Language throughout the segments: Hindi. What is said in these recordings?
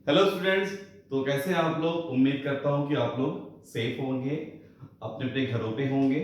Hello students. तो कैसे हैं आप लोग? उम्मीद करता हूं कि आप लोग सेफ होंगे, अपने अपने घरों पे होंगे।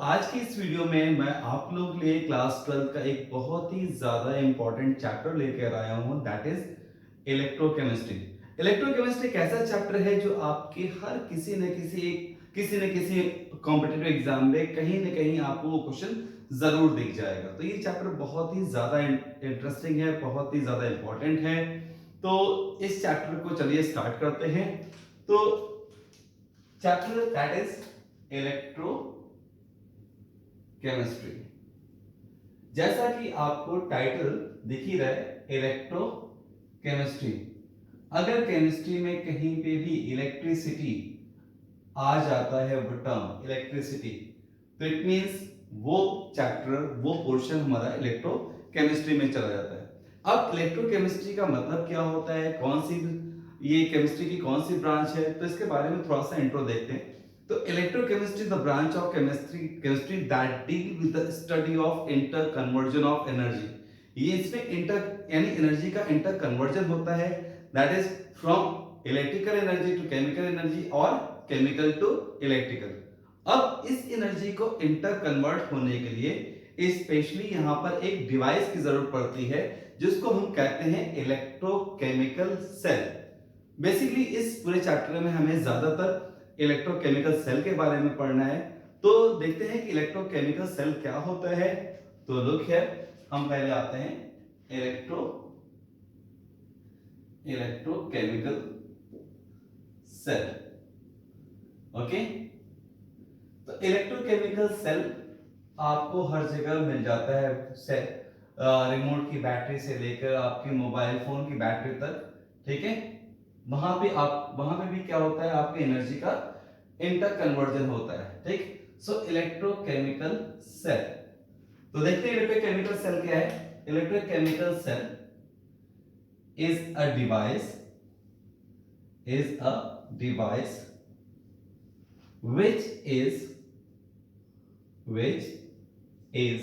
आज की इस वीडियो में मैं आप लोगों के लिए क्लास 12 का एक बहुत ही ज्यादा इंपॉर्टेंट चैप्टर लेकर आया हूं, दैट इज इलेक्ट्रोकेमिस्ट्री। इलेक्ट्रोकेमिस्ट्री एक ऐसा चैप्टर है जो आपके हर किसी न किसी कॉम्पिटिटिव एग्जाम में कहीं ना कहीं आपको वो क्वेश्चन जरूर दिख जाएगा। तो ये चैप्टर बहुत ही ज्यादा इंटरेस्टिंग है, बहुत ही ज्यादा इंपॉर्टेंट है। तो इस चैप्टर को चलिए स्टार्ट करते हैं। तो चैप्टर दैट इज इलेक्ट्रोकेमिस्ट्री। जैसा कि आपको टाइटल दिख ही रहा है, इलेक्ट्रोकेमिस्ट्री। अगर केमिस्ट्री में कहीं पे भी इलेक्ट्रिसिटी आ जाता है, वो टर्म इलेक्ट्रिसिटी, तो इट मींस वो चैप्टर, वो पोर्शन हमारा इलेक्ट्रोकेमिस्ट्री में चला जाता है। अब इलेक्ट्रोकेमिस्ट्री का मतलब क्या होता है, कौन सी ये केमिस्ट्री की कौन सी ब्रांच है, तो इसके बारे में थोड़ा सा इंट्रो देखते हैं। तो electrochemistry the branch of chemistry that deal with the study of inter conversion of energy. ये इसमें इंटर यानी एनर्जी का इंटर कन्वर्जन होता है, that is from electrical energy to chemical energy और केमिकल टू इलेक्ट्रिकल। अब इस एनर्जी को इंटर कन्वर्ट होने के लिए स्पेशली यहां पर एक डिवाइस की जरूरत पड़ती है, जिसको हम कहते हैं इलेक्ट्रोकेमिकल सेल। बेसिकली इस पूरे चैप्टर में हमें ज्यादातर इलेक्ट्रोकेमिकल सेल के बारे में पढ़ना है। तो देखते हैं कि इलेक्ट्रोकेमिकल सेल क्या होता है। तो लुक हियर, हम पहले आते हैं इलेक्ट्रोकेमिकल सेल। ओके, तो इलेक्ट्रोकेमिकल सेल आपको हर जगह मिल जाता है। सेल रिमोट की बैटरी से लेकर आपके मोबाइल फोन की बैटरी तक, ठीक है। वहां पे भी क्या होता है, आपके एनर्जी का इंटर कन्वर्जन होता है, ठीक। सो इलेक्ट्रोकेमिकल सेल, तो देखते हैं इलेक्ट्रोकेमिकल सेल क्या है। Electrochemical cell is a device which is which is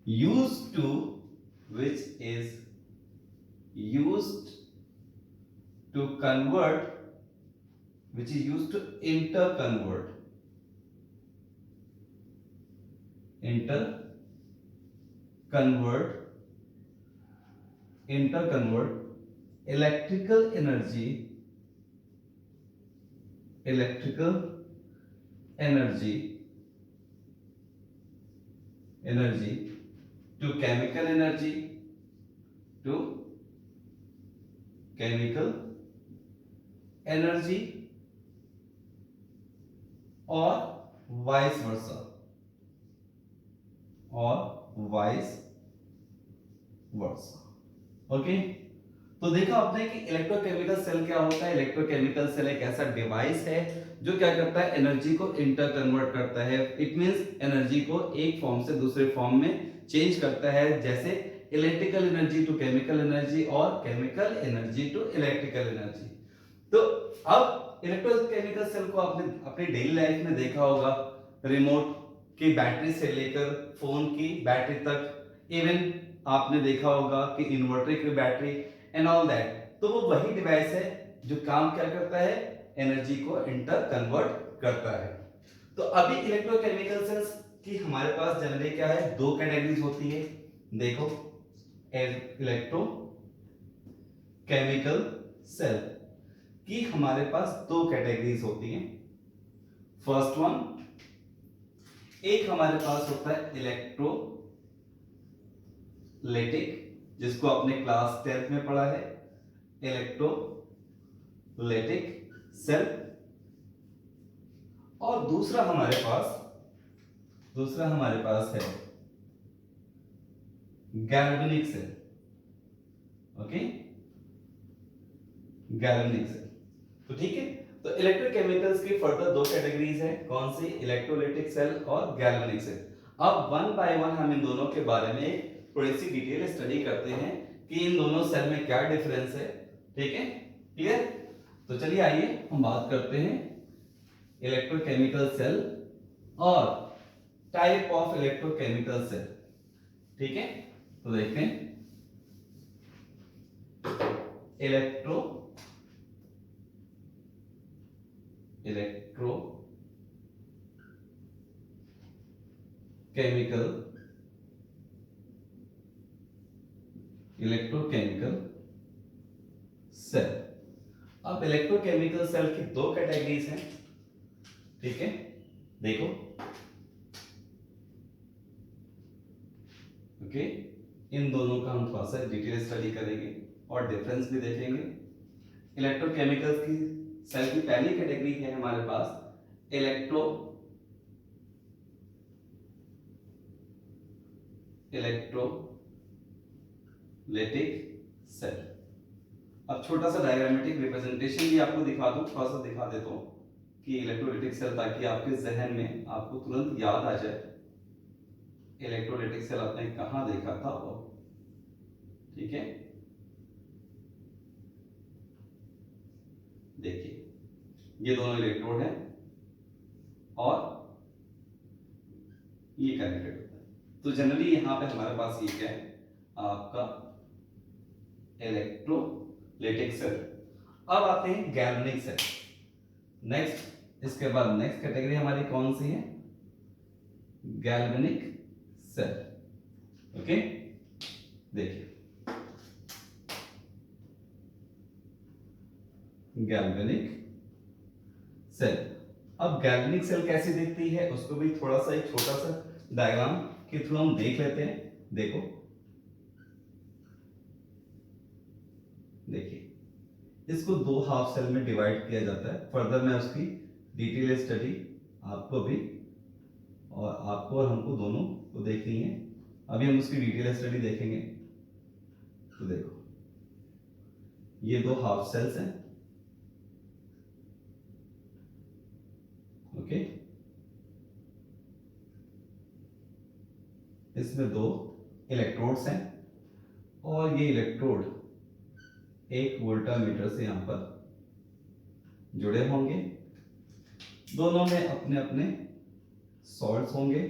used to which is used to convert which is used to interconvert interconvert electrical energy energy to to chemical energy और वाइस वर्सा ओके। तो देखा आपने कि इलेक्ट्रोकेमिकल सेल क्या होता है। इलेक्ट्रोकेमिकल सेल एक ऐसा डिवाइस है जो क्या करता है, एनर्जी को इंटर कन्वर्ट करता है। इट मींस एनर्जी को एक फॉर्म से दूसरे फॉर्म में चेंज करता है, जैसे electrical energy to chemical energy और chemical energy to electrical energy. तो अब इलेक्ट्रोकेमिकल सेल को आपने अपनी डेली लाइफ में देखा होगा, रिमोट की बैटरी से लेकर फोन की बैटरी तक, इवन आपने देखा होगा कि इन्वर्टर की बैटरी एंड ऑल दैट। तो वो वही डिवाइस है जो काम क्या करता है, एनर्जी को इंटर कन्वर्ट करता है। तो अभी इलेक्ट्रोकेमिकल सेल्स की हमारे पास जनरली क्या है, दो कैटेगरीज होती है। देखो, इलेक्ट्रो केमिकल सेल की हमारे पास दो कैटेगरीज होती हैं। फर्स्ट वन, एक हमारे पास होता है इलेक्ट्रोलाइटिक, जिसको आपने क्लास 10th में पढ़ा है, इलेक्ट्रोलाइटिक सेल। और दूसरा हमारे पास है galvanic cell. Okay, galvanic cell. तो ठीक है, तो इलेक्ट्रोकेमिकल्स की फर्दर दो कैटेगरीज हैं, कौन सी, इलेक्ट्रोलाइटिक सेल और गैल्वेनिक सेल। अब वन बाय वन हम इन दोनों के बारे में थोड़ी सी डिटेल स्टडी करते हैं कि इन दोनों सेल में क्या डिफरेंस है, ठीक है, क्लियर। तो चलिए आइए हम बात करते हैं इलेक्ट्रोकेमिकल सेल और टाइप ऑफ इलेक्ट्रोकेमिकल सेल, ठीक है। तो देखते हैं इलेक्ट्रोकेमिकल सेल। अब इलेक्ट्रोकेमिकल सेल की दो कैटेगरीज हैं, ठीक है, देखो। ओके, इन दोनों का हम थोड़ा सा डिटेल स्टडी करेंगे और डिफरेंस भी देखेंगे। इलेक्ट्रोकेमिकल्स की सेल की पहली कैटेगरी है हमारे पास इलेक्ट्रोलाइटिक सेल। अब छोटा सा डायग्रामेटिक रिप्रेजेंटेशन भी आपको दिखा दूं, थोड़ा सा दिखा देता हूं कि इलेक्ट्रोलाइटिक सेल, ताकि आपके जहन में आपको तुरंत याद आ जाए इलेक्ट्रोलाइटिक सेल आपने कहां देखा था वो, ठीक है। देखिए, ये दोनों इलेक्ट्रोड हैं और ये कनेक्टेड होता है। तो जनरली यहां पे हमारे पास ये क्या है, आपका इलेक्ट्रोलाइटिक सेल। अब आते हैं गैल्वेनिक सेल। नेक्स्ट, इसके बाद नेक्स्ट कैटेगरी हमारी कौन सी है, गैल्वेनिक सेल। ओके, देखिए गैल्वेनिक सेल। अब गैल्वेनिक सेल कैसी दिखती है उसको भी थोड़ा सा एक छोटा सा डायग्राम के थ्रू हम देख लेते हैं। देखो, देखिए, इसको दो हाफ सेल में डिवाइड किया जाता है। फर्दर में उसकी डिटेल स्टडी आपको भी और आपको और हमको दोनों को देखनी है। अभी हम उसकी डिटेल स्टडी देखेंगे। तो देखो, ये दो हाफ सेल्स हैं, ओके। इसमें दो इलेक्ट्रोड्स हैं और ये इलेक्ट्रोड एक वोल्टामीटर से यहां पर जुड़े होंगे। दोनों में अपने अपने सॉल्ट्स होंगे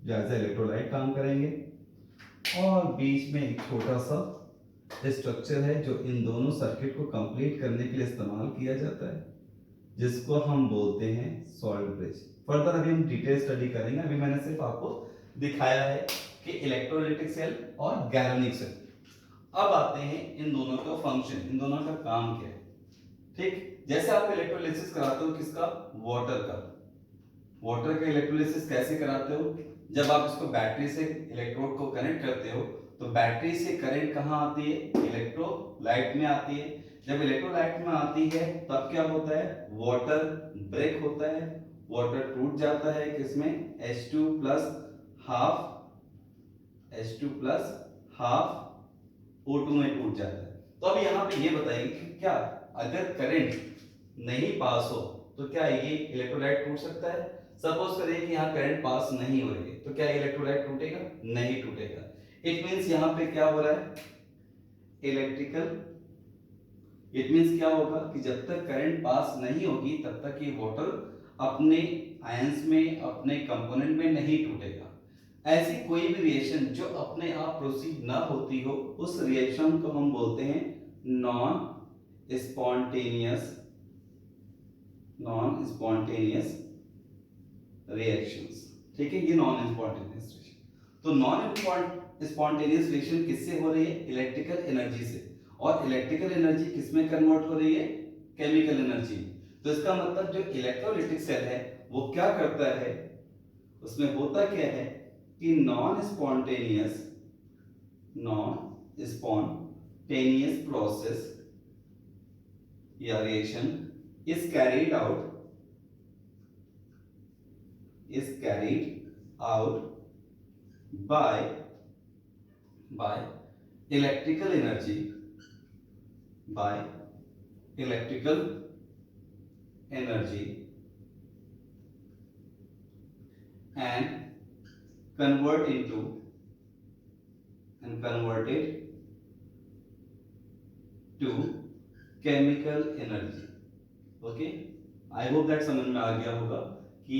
जो एज इलेक्ट्रोलाइट काम करेंगे, और बीच में एक छोटा सा स्ट्रक्चर है जो इन दोनों सर्किट को कंप्लीट करने के लिए इस्तेमाल किया जाता है, जिसको हम बोलते हैं सॉल्ट ब्रिज। फर्दर अभी हम डिटेल स्टडी करेंगे। अभी मैंने सिर्फ आपको दिखाया है कि इलेक्ट्रोलाइटिक सेल और गैल्वेनिक सेल। अब आते हैं इन दोनों का फंक्शन, इन दोनों का काम क्या है, ठीक। जैसे आप इलेक्ट्रोलिसिस कराते हो किसका, वाटर का। वाटर का इलेक्ट्रोलिसिस कैसे कराते हो, जब आप इसको बैटरी से इलेक्ट्रोड को कनेक्ट करते हो तो बैटरी से करंट कहां आती है, इलेक्ट्रोलाइट में आती है। जब इलेक्ट्रोलाइट में आती है तब क्या होता है, वाटर ब्रेक होता है, वाटर टूट जाता है किसमें, H2 प्लस हाफ O2 में टूट जाता है। तो अब यहाँ पे ये बताइए कि क्या अगर करंट नहीं पास हो तो क्या ये इलेक्ट्रोलाइट टूट सकता है। सपोज करिए कि यहाँ करंट पास नहीं हो रही है, तो क्या इलेक्ट्रोलाइट टूटेगा, नहीं टूटेगा। इट मींस यहाँ पे क्या हो रहा है, इट मींस क्या होगा कि जब तक करंट पास नहीं होगी तब तक ये वाटर अपने आयंस में, अपने कंपोनेंट में नहीं टूटेगा। ऐसी कोई भी रिएक्शन जो अपने आप प्रोसीड ना होती हो, उस रिएक्शन को हम बोलते हैं नॉन स्पॉन्टेनियस रिएक्शंस, ठीक है। ये नॉन स्पॉन्टेनियस रिएक्शन। तो नॉन स्पॉन्टेनियस रिएक्शन किससे हो रही है, इलेक्ट्रिकल एनर्जी से। और इलेक्ट्रिकल एनर्जी किसमें कन्वर्ट हो रही है, केमिकल एनर्जी। तो इसका मतलब जो इलेक्ट्रोलाइटिक सेल है वो क्या करता है, उसमें होता क्या है कि नॉन स्पॉन्टेनियस प्रोसेस या reaction is carried out by electrical energy and converted to chemical energy। Okay, I hope that समझ में आ गया होगा कि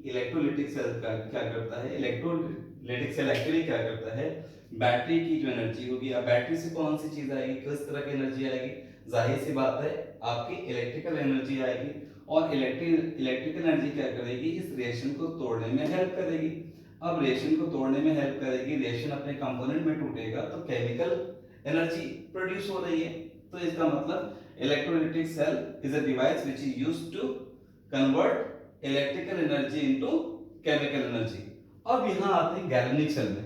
इलेक्ट्रोलाइटिक सेल का क्या करता है। इलेक्ट्रोलाइटिक सेल एक्चुअली क्या करता है बैटरी की जो एनर्जी होगी, अब बैटरी से कौन सी चीज आएगी, किस तरह की एनर्जी आएगी, जाहिर सी बात है आपकी इलेक्ट्रिकल एनर्जी आएगी। और इलेक्ट्रिकल एनर्जी क्या करेगी, इस रिएक्शन को तोड़ने में हेल्प करेगी। अब रिएक्शन को तोड़ने में हेल्प करेगी, रिएक्शन अपने कंपोनेंट में टूटेगा तो केमिकल एनर्जी प्रोड्यूस हो रही है। तो इसका मतलब electrolytic cell is a device which is used to convert electrical energy into chemical energy. अब यहां आते हैं गैल्वेनिक सेल में।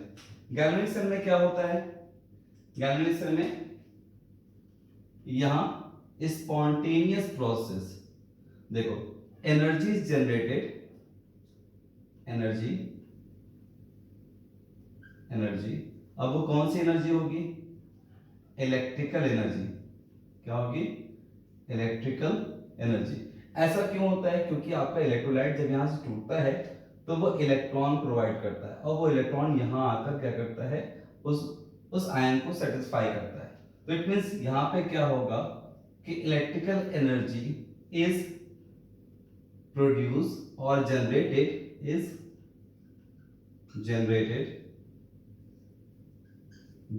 गैल्वेनिक सेल में क्या होता है, गैल्वेनिक सेल में यहां स्पॉन्टेनियस प्रोसेस, देखो energy is generated, energy energy अब वो कौन सी एनर्जी होगी, इलेक्ट्रिकल एनर्जी। क्या होगी, इलेक्ट्रिकल एनर्जी। ऐसा क्यों होता है, क्योंकि आपका इलेक्ट्रोलाइट जब यहां से टूटता है तो वो इलेक्ट्रॉन प्रोवाइड करता है और वो इलेक्ट्रॉन यहां आकर क्या करता है, उस आयन को सेटिस्फाई करता है। तो इट मींस यहां पे क्या होगा कि इलेक्ट्रिकल एनर्जी इज प्रोड्यूस और generated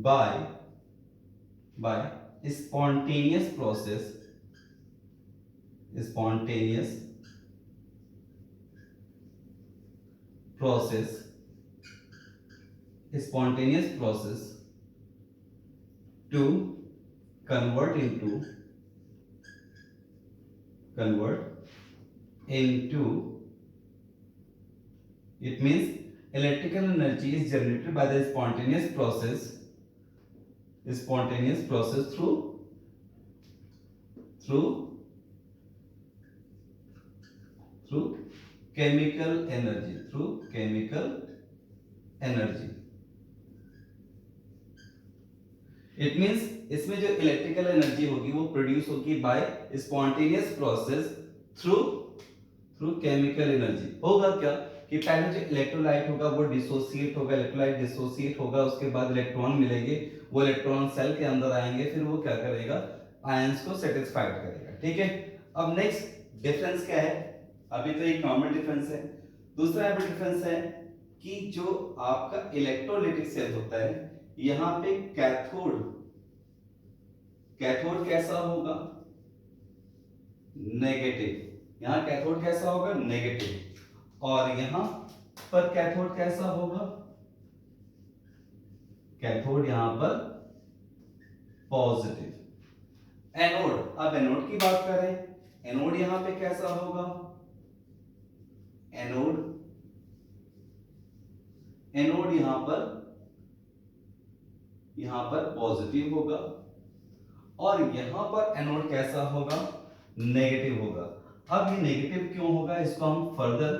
by spontaneous process, spontaneous process spontaneous process to convert into it means electrical energy is generated by the spontaneous process through chemical energy। It means इसमें जो इलेक्ट्रिकल एनर्जी होगी वो प्रोड्यूस होगी by spontaneous process through chemical energy. होगा क्या कि पहले जो इलेक्ट्रोलाइट होगा वो डिसोसिएट होगा, इलेक्ट्रोलाइट डिसोसिएट होगा, उसके बाद इलेक्ट्रॉन मिलेंगे, वो इलेक्ट्रॉन सेल के अंदर आएंगे, फिर वो क्या करेगा, आयंस को सेटिस्फाइड करेगा। ठीक है, अब नेक्स्ट डिफरेंस क्या है, अभी तो एक नॉर्मल डिफरेंस है, दूसरा यहाँ पे डिफरेंस है कि जो आपका इलेक्ट्रोलाइटिक सेल होता है यहां पे कैथोड कैसा होगा, नेगेटिव। यहां कैथोड कैसा होगा, नेगेटिव। और यहां पर कैथोड कैसा होगा, कैथोड यहां पर पॉजिटिव। एनोड, अब एनोड की बात करें, एनोड यहां पे कैसा होगा, एनोड यहां पर पॉजिटिव होगा और यहां पर एनोड कैसा होगा, नेगेटिव होगा। अब ये नेगेटिव क्यों होगा, इसको हम फर्दर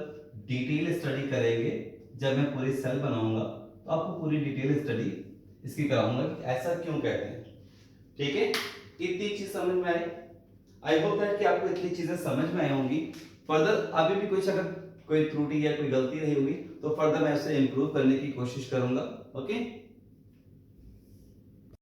डिटेल स्टडी करेंगे। जब मैं पूरी सेल बनाऊंगा तो आपको पूरी डिटेल स्टडी इसकी कराऊंगा कि ऐसा क्यों कहते हैं। ठीक है, इतनी चीज समझ में आई। आई होप दैट कि आपको इतनी चीजें समझ में आई होंगी। फर्दर अभी भी कुछ अगर कोई त्रुटि या कोई गलती रही होगी तो फर्दर मैं उसे इंप्रूव करने की कोशिश करूंगा। ओके।